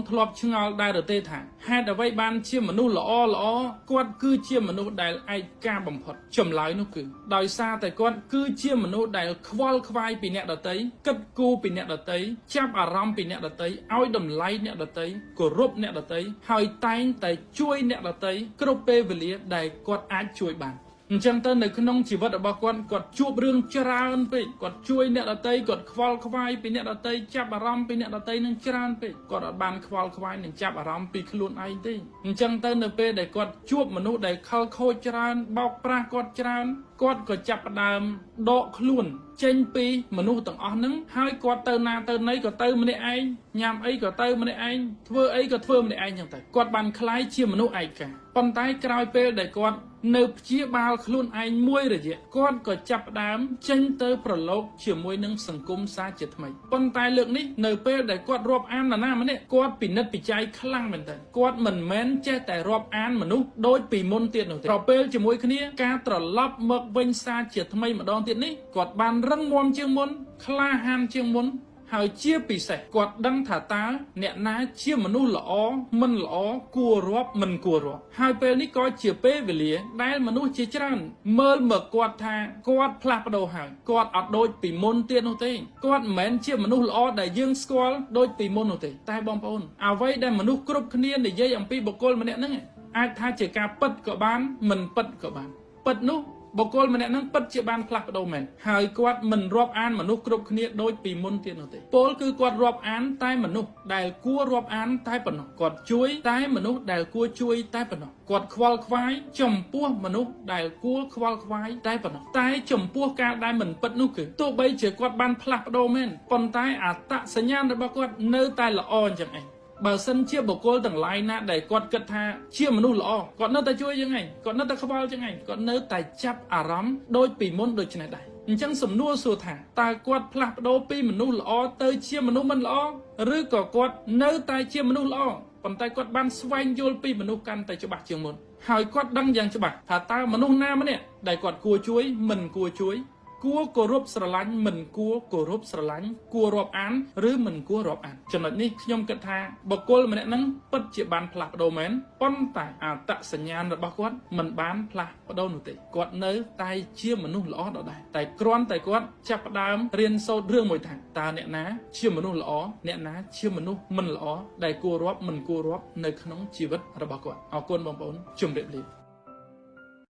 ធ្លាប់ឆ្ងល់ដែរទេថាហេតុអ្វីបានជាមនុស្សល្អគាត់គឺជាមនុស្សដែលឯកាបំផុតចម្លើយនោះគឺដោយសារតែគាត់គឺជាមនុស្សដែលខ្វល់ខ្វាយពីអ្នកដទៃគិតគូរពីអ្នកដទៃចាប់អារម្មណ៍ពីអ្នកដទៃឲ្យតម្លៃអ្នកដទៃគោរពអ្នកដទៃហើយតែងតែជួយអ្នកដទៃគ្រប់ពេលវេលាដែលគាត់អាចជួយបានអញ្ចឹងទៅនៅក្នុងជីវិតរបស់គាត់ជួបរឿងច្រើនពេកគាត់ជួយអ្នកដទៃគាត់ខ្វល់ខ្វាយពីអ្នកដទៃចាប់អារម្មណ៍ពីអ្នកដទៃនឹងច្រើនពេកគាត់អត់បានខ្វល់ខ្វាយនឹងចាប់អារម្មណ៍ពីខ្លួនឯងទេអញ្ចឹងទៅនៅពេលដែលគាត់ជួបមនុស្សដែលខលខូចច្រើនបោកប្រាស់គាត់ច្រើនគាត់ក៏ចាប់ផ្ដើមដកខ្លួនចេញពីមនុស្សទាំងអស់ហ្នឹងហើយគាត់ទៅណាទៅណីក៏ទៅម្នាក់ឯងញ៉ាំអីក៏ទៅម្នាក់ឯងធ្វើអីក៏ធ្វើម្នាក់ឯងចឹងទៅគាត់បានក្លាយជាមនុស្សឯកាប៉ុន្តែក្រោយពេលដែលគាត់នៅព្យាបាលខ្លួនឯងមួយរយៈគាត់ក៏ចាប់ផ្ដើមចេញទៅប្រឡូកជាមួយនឹងសង្គមសាជាថ្មីប៉ុន្តែលើកនេះនៅពេលដែលគាត់រាប់អាននរណាម្នាក់គាត់ពិនិត្យពិច័យខ្លាំងមែនទែនគាត់មិនមែនចេះតែរាប់អានមនុស្សដូចពីមុនទៀតនោះទេដល់ពេលជាមួយគ្នាការត្រឡប់មកវិញសាជាថ្មីម្ដងទៀតនេះគាត់បានរឹងមាំជាងមុនក្លាហានជាងមុនហើយជាពិសេសគាត់ដឹងថាតើអ្នកណាជាមនុស្សល្អមិនល្អគួររាប់មិនគួររាប់ហើយពេលនេះក៏ជាពេលវេលាដែលមនុស្សជាច្រើនមើលមកគាត់ថាគាត់ផ្លាស់ប្ដូរហើយគាត់អត់ដូចពីមុនទៀតនោះទេគាត់មិនមែនជាមនុស្សល្អដែលយើងស្គាល់ដូចពីមុននោះទេតែបងប្អូនអ្វីដែលមនុស្សគ្រប់គ្នានិយាយអំពីបុគ្គលម្នាក់ហ្នឹងអាចថាជាការពិតក៏បានមិនពិតក៏បានពិតនោះបុគ្គលម្នាក់នឹងពិតជាបានផ្លាស់ប្ដូរមែនហើយគាត់មិនរាប់អានមនុស្សគ្រប់គ្នាដូចពីមុនទៀតនោះទេពលគឺគាត់រាប់អានតែមនុស្សដែលគួររាប់អានតែប៉ុណ្ណោះគាត់ជួយតែមនុស្សដែលគួរជួយតែប៉ុណ្ណោះគាត់ខ្វល់ខ្វាយចំពោះមនុស្សដែលគួរខ្វល់ខ្វាយតែប៉ុណ្ណោះតែចំពោះការដែលមិនពិតនោះគឺទោះបីជាគាត់បានផ្លាស់ប្ដូរមែនប៉ុន្តែអត្តសញ្ញាណរបស់គាត់នៅតែល្អអញ្ចឹងឯងបើសិនជាបុគ្គលទាំងឡាយណាដែលគាត់គិតថាជាមនុស្សល្អគាត់នៅតែជួយយ៉ាងឯងគាត់នៅតែខ្វល់យ៉ាងឯងគាត់នៅតែចាប់អារម្មណ៍ដូចពីមុនដូចនេះដែរអញ្ចឹងសំណួរសួរថាតើគាត់ផ្លាស់ប្ដូរពីមនុស្សល្អទៅជាមនុស្សមិនល្អឬក៏គាត់នៅតែជាមនុស្សល្អប៉ុន្តែគាត់បានស្វែងយល់ពីមនុស្សកាន់តែច្បាស់ជាងមុនហើយគាត់ដឹងយ៉ាងច្បាស់ថាតើមនុស្សណាម្នាក់ដែលគាត់គួរជួយមិនគួរជួយគួរគោរពស្រឡាញ់មិនគួរគោរពស្រឡាញ់គួររាប់អានឬមិនគួររាប់អានចំណុចនេះខ្ញុំគិតថាបុគ្គលម្នាក់ហ្នឹងពិតជាបានផ្លាស់ប្ដូរមែនប៉ុន្តែអត្តសញ្ញាណរបស់គាត់មិនបានផ្លាស់ប្ដូរនោះទេគាត់នៅតែជាមនុស្សល្អដដែលតែគ្រាន់តែគាត់ចាប់ផ្ដើមរៀនសូត្ររឿងមួយថាតើអ្នកណាជាមនុស្សល្អអ្នកណាជាមនុស្សមិនល្អដែលគួររាប់មិនគួររាប់នៅក្នុងជីវិតរបស់គាត់អរគុណបងប្អូនជម្រាបលា